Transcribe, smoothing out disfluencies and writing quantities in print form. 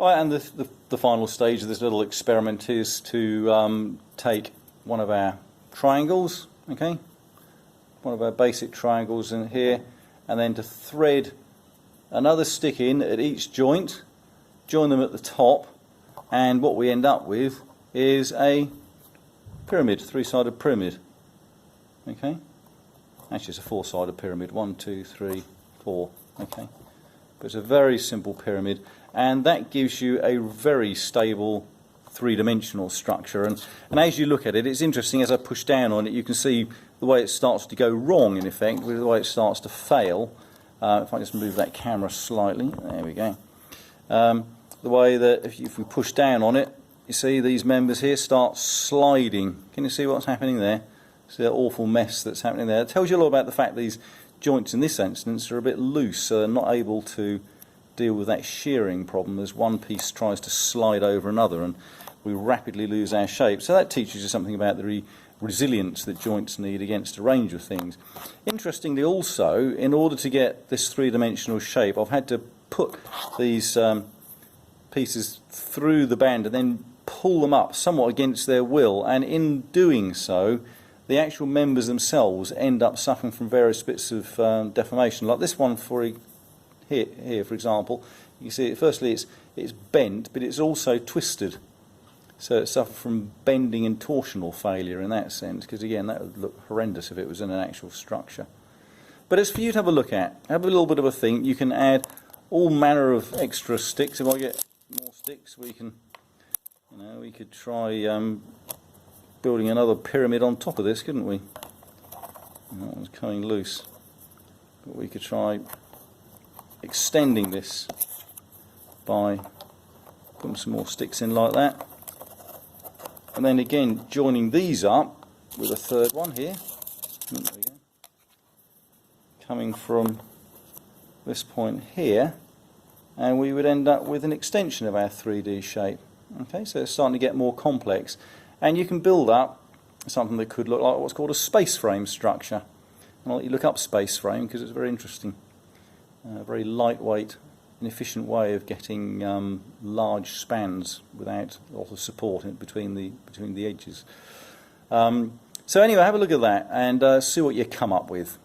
Right, and the final stage of this little experiment is to take one of our triangles, okay, one of our basic triangles in here, and then to thread another stick in at each joint, join them at the top, and what we end up with is a pyramid, three-sided pyramid, okay. Actually, it's a four-sided pyramid, 1, 2, 3, 4, okay. But it's a very simple pyramid, and that gives you a very stable three-dimensional structure. And as you look at it, it's interesting, as I push down on it, you can see the way it starts to go wrong, in effect, with the way it starts to fail. If I just move that camera slightly, there we go. The way that if we push down on it, you see these members here start sliding. Can you see what's happening there? See that awful mess that's happening there? It tells you a lot about the fact these joints in this instance are a bit loose, so they're not able to deal with that shearing problem as one piece tries to slide over another, and we rapidly lose our shape. So that teaches you something about the resilience that joints need against a range of things. Interestingly also, in order to get this three-dimensional shape, I've had to put these pieces through the band and then pull them up somewhat against their will, and in doing so the actual members themselves end up suffering from various bits of deformation, like this one here, for example. You can see, firstly, it's bent, but it's also twisted. So it suffered from bending and torsional failure in that sense, because again, that would look horrendous if it was in an actual structure. But it's for you to have a look at. Have a little bit of a think. You can add all manner of extra sticks. If I get more sticks, we can, we could try building another pyramid on top of this, couldn't we? That one's coming loose. But we could try extending this by putting some more sticks in like that, and then again joining these up with a third one here. There we go. Coming from this point here, and we would end up with an extension of our 3D shape. Okay, so it's starting to get more complex, and you can build up something that could look like what's called a space frame structure. And I'll let you look up space frame because it's very interesting. A very lightweight and efficient way of getting large spans without a lot of support between the edges. So anyway, have a look at that and see what you come up with.